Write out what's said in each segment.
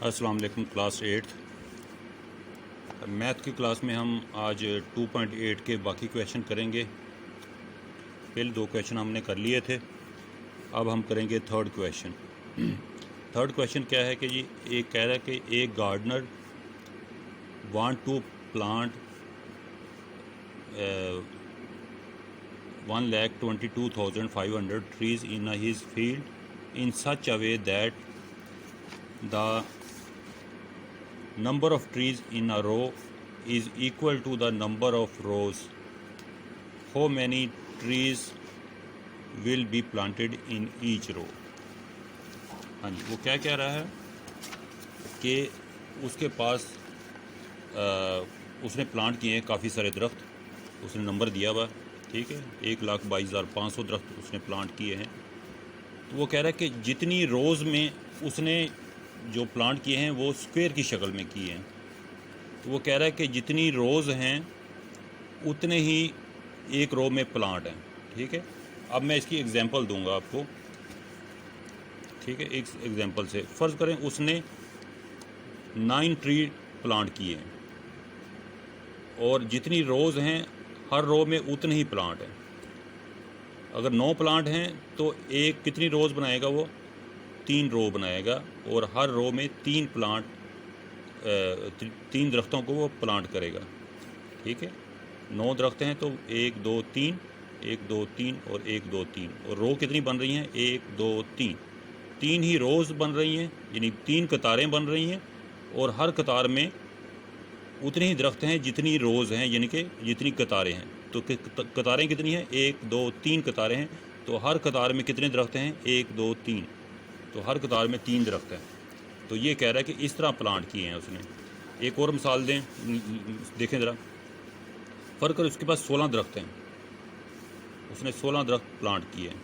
अस्सलाम वालेकुम। Class 8 math की क्लास में हम आज 2.8 के बाकी क्वेश्चन करेंगे। पहले दो क्वेश्चन हमने कर लिए थे, अब हम करेंगे थर्ड क्वेश्चन। थर्ड क्वेश्चन क्या है कि जी एक कह रहा है कि एक gardener want to plant 1,22,500 trees in his field in such a way that the number of trees in a row is equal to the number of rows. How many trees will be planted in each row? हाँ जी, वो क्या कह रहा है कि उसके पास उसने plant किए हैं काफ़ी सारे दरख्त, उसने नंबर दिया हुआ, ठीक है, 1,22,500 दरख्त उसने प्लांट किए हैं। तो वो कह रहा है कि जितनी रोज़ में उसने जो प्लांट किए हैं वो स्क्वायर की शक्ल में किए हैं। तो वो कह रहा है कि जितनी रोज़ हैं उतने ही एक रो में प्लांट हैं, ठीक है। अब मैं इसकी एग्जांपल दूंगा आपको, ठीक है। एक एग्जांपल से फ़र्ज़ करें उसने 9 ट्री प्लांट किए हैं और जितनी रोज़ हैं हर रो में उतने ही प्लांट हैं। अगर 9 प्लांट हैं तो एक कितनी रोज़ बनाएगा, वो 3 रो बनाएगा और हर रो में 3 प्लांट 3 दरख्तों को वो प्लांट करेगा, ठीक है। 9 दरख्त हैं तो 1 2 3 1 2 3 और 1 2 3 और रो कितनी बन रही हैं, 1 2 3 3 ही रोज़ बन रही हैं, यानी 3 कतारें बन रही हैं और हर कतार में उतने ही दरख्त हैं जितनी रोज़ हैं, यानी कि जितनी कतारें हैं। तो कतारें कितनी हैं, 1 2 3 कतारें हैं, तो हर कतार में कितने दरख्त हैं, 1 2 3, तो हर कतार में 3 दरख्त हैं। तो ये कह रहा है कि इस तरह प्लांट किए हैं उसने। एक और मिसाल दें, देखें ज़रा, फ़र्क कर उसके पास 16 दरख्त हैं, उसने 16 दरख्त प्लांट किए हैं।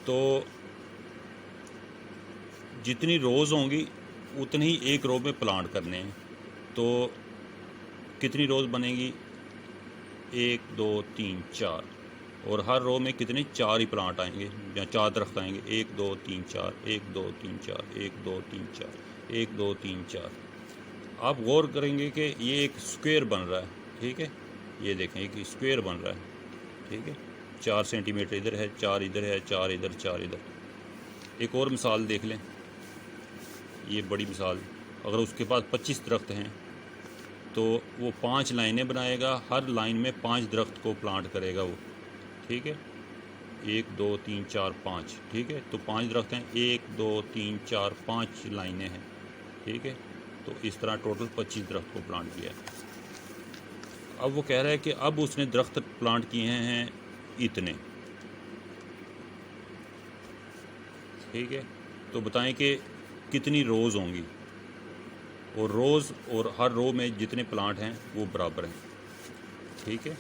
तो जितनी रोज़ होंगी उतनी ही एक रो में प्लांट करने हैं। तो कितनी रोज़ बनेगी, 1 2 3 4, और हर रो में कितने 4 ही प्लांट आएंगे या 4 दरख्त आएंगे, 1 2 3 4 1 2 3 4 1 2 3 4 1 2 3 4। आप गौर करेंगे कि ये एक स्क्वायर बन रहा है, ठीक है। ये देखें एक स्क्वायर बन रहा है, ठीक है। 4 सेंटीमीटर इधर है, 4 इधर है, 4 इधर, 4 इधर। एक और मिसाल देख लें, ये बड़ी मिसाल। अगर उसके पास 25 दरख्त हैं तो वो 5 लाइनें बनाएगा, हर लाइन में 5 दरख्त को प्लांट करेगा वो, ठीक है। 1 2 3 4 5, ठीक है। तो 5 दरख्त हैं, 1 2 3 4 5 लाइनें हैं, ठीक है। तो इस तरह टोटल 25 दरख्त को प्लांट किया है। अब वो कह रहा है कि अब उसने दरख्त प्लांट किए हैं इतने, ठीक है। तो बताएं कि कितनी रोज़ होंगी, और रोज़ और हर रो में जितने प्लांट हैं वो बराबर हैं, ठीक है।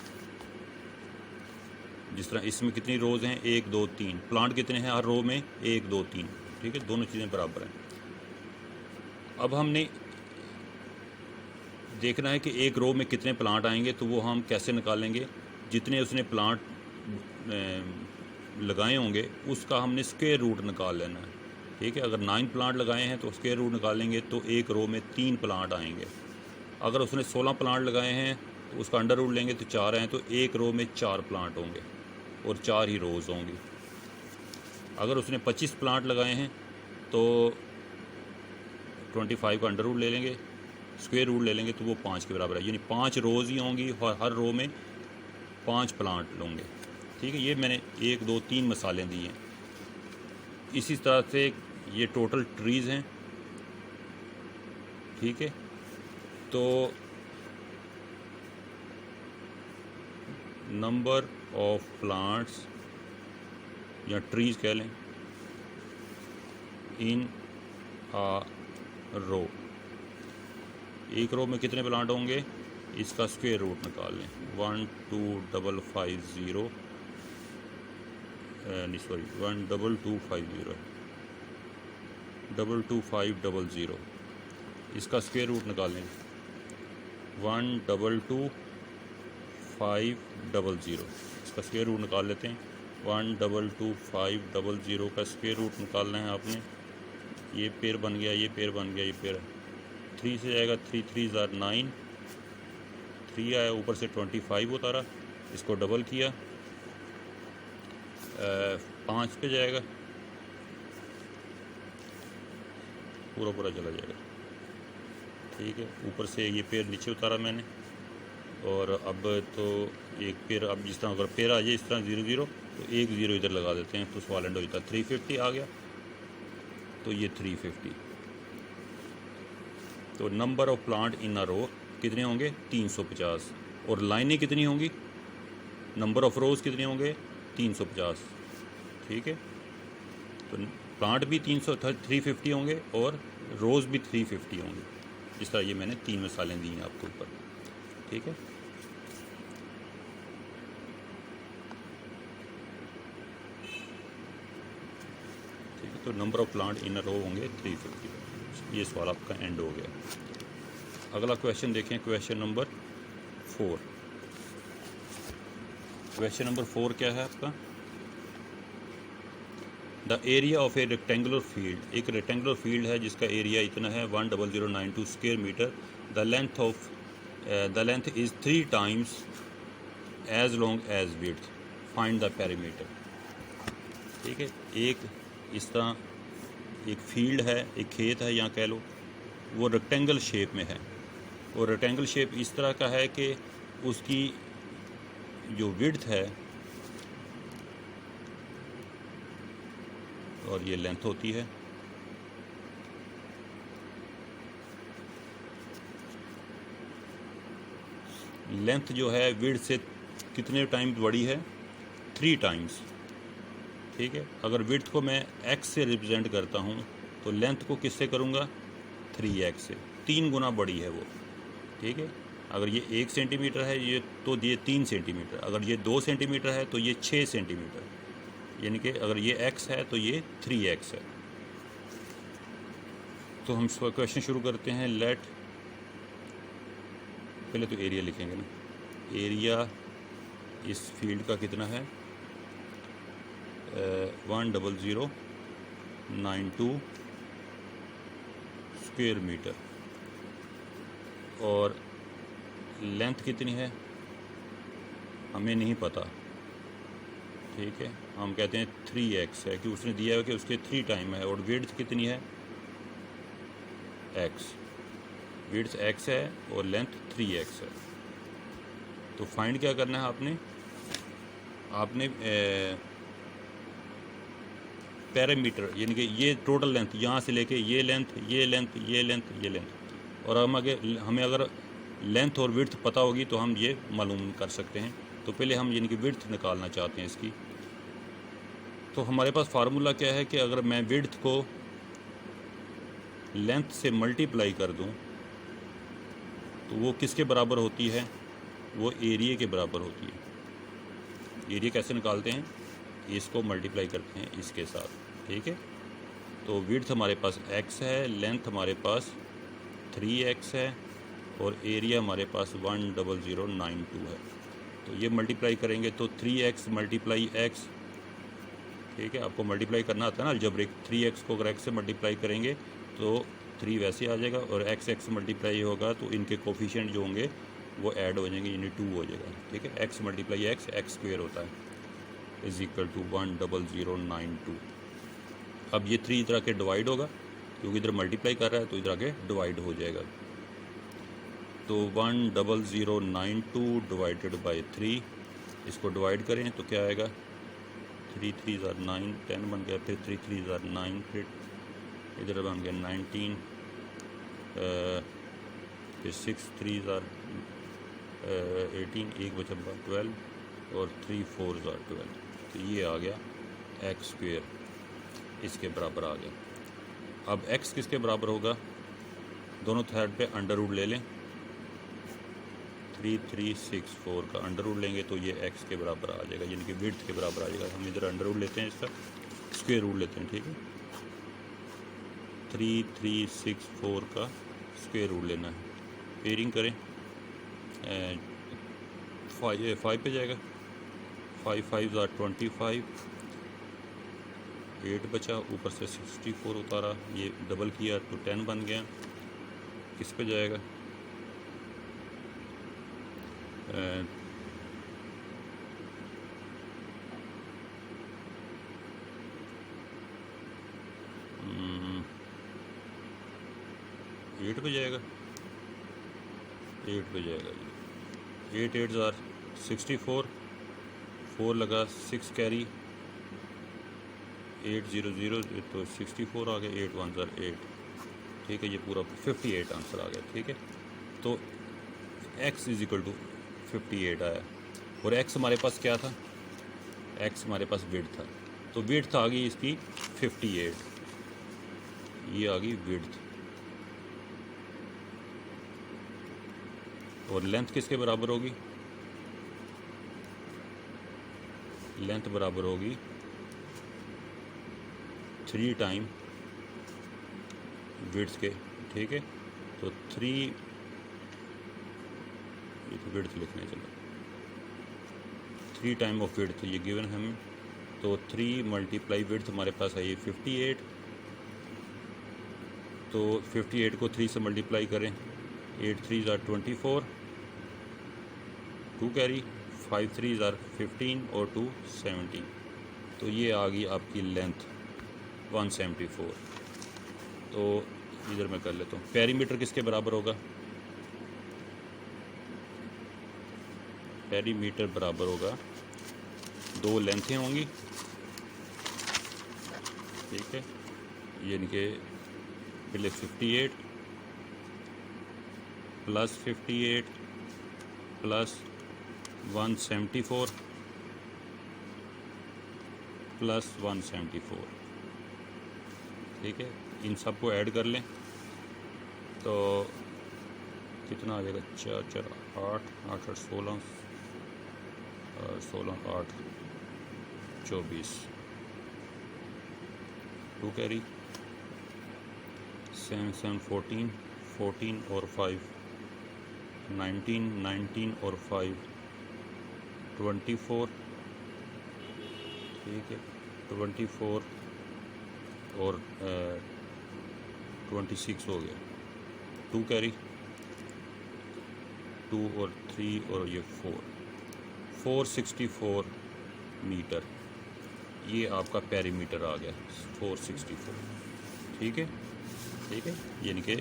जिस तरह इसमें कितनी रोज़ हैं, 1 2 3, प्लांट कितने हैं हर रो में, 1 2 3, ठीक है। दोनों चीज़ें बराबर हैं। अब हमने देखना है कि एक रो में कितने प्लांट आएंगे, तो वो हम कैसे निकालेंगे। जितने उसने प्लांट लगाए होंगे उसका हमने स्क्वायर रूट निकाल लेना है, ठीक है। अगर 9 प्लांट लगाए हैं तो स्क्वायर रूट निकालेंगे तो एक रो में 3 प्लांट आएंगे। अगर उसने 16 प्लांट लगाए हैं तो उसका अंडर रूट लेंगे तो 4 हैं, तो एक रो में 4 प्लांट होंगे और 4 ही रोज़ होंगी। अगर उसने 25 प्लांट लगाए हैं तो 25 का अंडर रूट ले लेंगे, स्क्वायर रूट ले लेंगे तो वो 5 के बराबर है, यानी 5 रोज़ ही होंगी और हर रो में 5 प्लांट होंगे, ठीक है। ये मैंने 1 2 3 मसाले दिए हैं। इसी तरह से ये टोटल ट्रीज़ हैं, ठीक है। तो नंबर ऑफ प्लांट्स या ट्रीज़ कह लें इन आ रो, एक रो में कितने प्लांट होंगे, इसका स्क्वायर रूट निकाल लें। 1,22,550 सॉरी 1,22,550 22500, इसका स्क्वायर रूट निकाल लें। 1,22,500, इसका स्क्वायर रूट निकाल लेते हैं। 1,22,500 का स्क्वायर रूट निकालना है आपने, ये पेयर बन गया, ये पेयर बन गया, ये पेयर 3 से जाएगा, 3 3 ज़ार 9, 3 आया, ऊपर से 25 उतारा, इसको डबल किया, 5 पे जाएगा, पूरा पूरा चला जाएगा, ठीक है। ऊपर से ये पेयर नीचे उतारा मैंने, और अब तो एक पेयर, अब जिस तरह अगर पेयर आ जाए इस तरह 0 0 तो एक 0 इधर लगा देते हैं, तो सवाल एंड हो जाता है। 350 आ गया, तो ये 350। तो नंबर ऑफ प्लांट इन अ रो कितने होंगे? 350। और लाइनें कितनी होंगी? नंबर ऑफ रोज़ कितने होंगे? 350, ठीक है। तो प्लांट भी 350 होंगे और रोज़ भी 350 होंगे। इस तरह ये मैंने 3 मिसालें दी हैं आपको ऊपर, ठीक है। ठीक है, तो नंबर ऑफ प्लांट इन अ रो होंगे 350। ये सवाल आपका एंड हो गया। अगला क्वेश्चन देखें, क्वेश्चन नंबर 4। क्वेश्चन नंबर 4 क्या है आपका? The area of a rectangular field, एक रेक्टेंगुलर फील्ड है जिसका एरिया इतना है 10092 square metre. The length is 3 times as long as width, find the perimeter. ठीक है, एक इस तरह एक फील्ड है, एक खेत है, यहाँ कह लो, वो रेक्टेंगल शेप में है, और रेक्टेंगल शेप इस तरह का है कि उसकी जो विड्थ है और ये लेंथ होती है, लेंथ जो है विड्थ से कितने टाइम्स बड़ी है? 3 टाइम्स, ठीक है। अगर विड्थ को मैं x से रिप्रेजेंट करता हूँ तो लेंथ को किससे करूँगा? 3x से, 3 गुना बड़ी है वो, ठीक है। अगर ये 1 सेंटीमीटर है ये, तो ये 3 सेंटीमीटर, अगर ये 2 सेंटीमीटर है तो ये 6 सेंटीमीटर, यानी कि अगर ये x है तो ये 3x है। तो हम क्वेश्चन शुरू करते हैं। लेट, पहले तो एरिया लिखेंगे ना, एरिया इस फील्ड का कितना है? 10092 स्क्वायर मीटर, और लेंथ कितनी है हमें नहीं पता, ठीक है। हम कहते हैं 3x है कि उसने दिया है कि उसके 3 टाइम है, और विड्थ कितनी है? x, विड्थ x है और लेंथ 3x है। तो फाइंड क्या करना है आपने पैरामीटर, यानी कि ये टोटल लेंथ, यहाँ से लेके ये लेंथ, ये लेंथ, ये लेंथ, ये लेंथ, और हमें अगर लेंथ और विड्थ पता होगी तो हम ये मालूम कर सकते हैं। तो पहले हम यानी कि विड्थ निकालना चाहते हैं इसकी। तो हमारे पास फार्मूला क्या है कि अगर मैं विड्थ को लेंथ से मल्टीप्लाई कर दूं तो वो किसके बराबर होती है? वो एरिया के बराबर होती है। एरिया कैसे निकालते हैं? इसको मल्टीप्लाई करते हैं इसके साथ, ठीक है। तो विड्थ हमारे पास x है, लेंथ हमारे पास 3x है, और एरिया हमारे पास 10092 है। तो ये मल्टीप्लाई करेंगे तो 3x मल्टीप्लाई x, ठीक है। आपको मल्टीप्लाई करना आता है ना अलजेब्रिक, 3x को अगर x से मल्टीप्लाई करेंगे तो 3 वैसे आ जाएगा, और x मल्टीप्लाई होगा तो इनके कोफिशिएंट जो होंगे वो ऐड हो जाएंगे, यानी 2 हो जाएगा, ठीक है। x मल्टीप्लाई x स्क्वायर होता है, इज इक्वल टू 10092। अब ये 3 इधर आके डिवाइड होगा, क्योंकि इधर मल्टीप्लाई कर रहा है तो इधर आके डिवाइड हो जाएगा। तो 10092 डिवाइडेड बाई 3, इसको डिवाइड करें तो क्या आएगा? 3 3 ज़ार 9, 10 बन गया, फिर 3 3 ज़ार 9, फिर इधर बन गया 19, फिर 6 3 ज़ार 18, एक बचा 12, और 3 4 ज़ार 12। तो ये आ गया x स्क्वेयर, इसके बराबर आ गया। अब x किसके बराबर होगा? दोनों थर्ड पे अंडर रूट ले लें, 3364 का अंडर रूट लेंगे तो ये x के बराबर आ जाएगा, यानी कि विड्थ के बराबर आ जाएगा। हम इधर अंडर रूट लेते हैं, इसका स्क्वायर रूट लेते हैं, ठीक है। 3364 का स्क्वायर रूट लेना है, पेयरिंग करें, 5 पे जाएगा, 5 5 ज़ार 25, 8 बचा, ऊपर से 64 उतारा, ये डबल किया तो 10 बन गया। किस पे जाएगा? अ, हम्म, 8 पे जाएगा, 8 पे जाएगा जी। 8 8 ज़ार 64, 4 लगा 6 कैरी 800 तो 64 आ गया, 8 1 ज़ार 8। ठीक है, ये पूरा 58 आंसर आ गया। ठीक है, तो x इज इक्वल टू 58 आया। और x हमारे पास क्या था? x हमारे पास विड्थ था, तो विड्थ आ गई इसकी 58, ये आ गई विड्थ। और लेंथ किसके बराबर होगी? लेंथ बराबर होगी 3 टाइम विड्थ के। ठीक है, तो 3, ये तो विड्थ लिखने चलो, 3 टाइम ऑफ विड्थ ये गिवन है हमें, तो 3 मल्टीप्लाई विड्थ हमारे पास है ये 58। तो 58 को 3 से मल्टीप्लाई करें, 8 3 ज़ार 24, 2 कैरी 5 3 ज़ार 15 और 2 70। तो ये आ गई आपकी लेंथ 174। तो इधर मैं कर लेता हूँ, पेरीमीटर किसके बराबर होगा? पेरीमीटर बराबर होगा, 2 लेंथें होंगी। ठीक है, ये इनके पहले 58 प्लस 58 प्लस 174 प्लस 174। ठीक है, इन सब को ऐड कर लें तो कितना आ जाएगा? 4 4 8 8 8 16 16 8 24, 2 कैरी 7 7 14 14 और 5 19 19 और 5 24। ठीक है, 24 और 26 हो गया, 2 कैरी 2 और 3 और ये 464 मीटर, ये आपका पेरीमीटर आ गया 464। ठीक है, ठीक है, यानी कि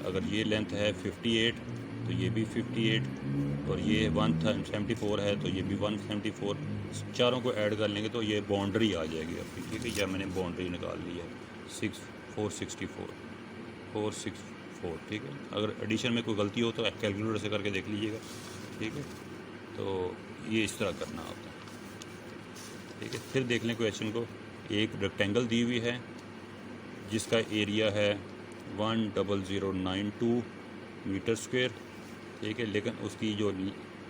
अगर ये लेंथ है 58 तो ये भी 58, और ये 174 है तो ये भी 174। चारों को ऐड कर लेंगे तो ये बाउंड्री आ जाएगी आपकी। ठीक है, या मैंने बाउंड्री निकाल ली है 464। ठीक है, अगर एडिशन में कोई गलती हो तो कैलकुलेटर से करके देख लीजिएगा। ठीक है, तो ये इस तरह करना होता है। ठीक है, फिर देख लें क्वेश्चन को। एक रेक्टेंगल दी हुई है जिसका एरिया है 10092 मीटर स्क्वायर। ठीक है, लेकिन उसकी जो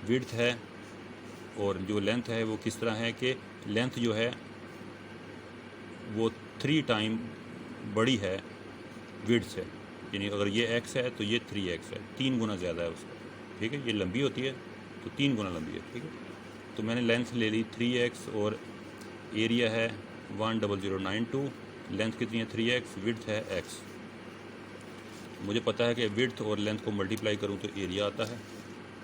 विड्थ है और जो लेंथ है वो किस तरह है कि लेंथ जो है वो 3 टाइम बड़ी है विड्थ से, यानी अगर ये x है तो ये 3x है, 3 गुना ज़्यादा है उसका। ठीक है, ये लंबी होती है तो 3 गुना लंबी है। ठीक है, तो मैंने लेंथ ले ली 3x और एरिया है 10092, लेंथ कितनी है 3x, विड्थ है x। मुझे पता है कि विड्थ और लेंथ को मल्टीप्लाई करूं तो एरिया आता है,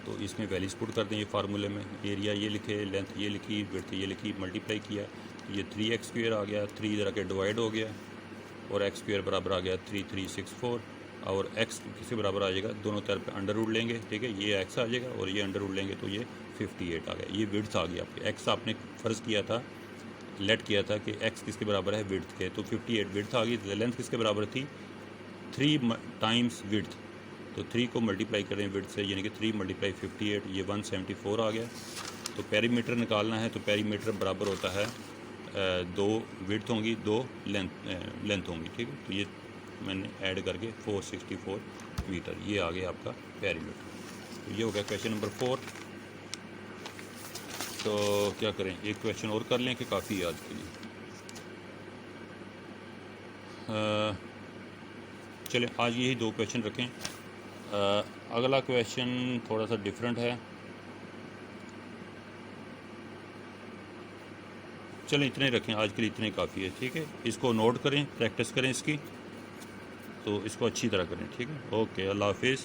तो इसमें वैल्यूज पुट कर दें ये फार्मूले में। एरिया ये लिखे, लेंथ ये लिखी, विड्थ ये लिखी, मल्टीप्लाई किया, ये 3x स्क्वायर आ गया, 3 इधर के डिवाइड हो गया और x स्क्वायर बराबर आ गया 3364। और x किसके बराबर आ जाएगा? दोनों तरफ पे अंडर रूट लेंगे। ठीक है, ये x आ जाएगा और ये अंडर रूट लेंगे तो ये 58 आ गया। ये विड्थ आ गया आपके। x आपने फ़र्ज़ किया था, लेट किया था कि x किसके बराबर है? विड्थ के, तो 58 विड्थ आ गई। लेंथ किसके बराबर थी? 3 टाइम्स विड्थ, तो 3 को मल्टीप्लाई करें विड्थ से, यानी कि 3 मल्टीप्लाई 58, ये 174 आ गया। तो पेरीमीटर निकालना है तो पेरीमीटर बराबर होता है 2 विड्थ होंगी, 2 लेंथ होंगी। ठीक है, तो ये मैंने ऐड करके 464 मीटर, ये आ गया आपका पेरीमीटर। तो ये हो गया क्वेश्चन नंबर 4। तो क्या करें, एक क्वेश्चन और कर लें कि काफ़ी है आज के लिए? चलें, आज यही 2 क्वेश्चन रखें। अगला क्वेश्चन थोड़ा सा डिफरेंट है। चलें इतने ही रखें, आज के लिए इतने काफ़ी है, ठीक है। इसको नोट करें, प्रैक्टिस करें इसकी, तो इसको अच्छी तरह करें, ठीक है। ओके, अल्लाह हाफिज़।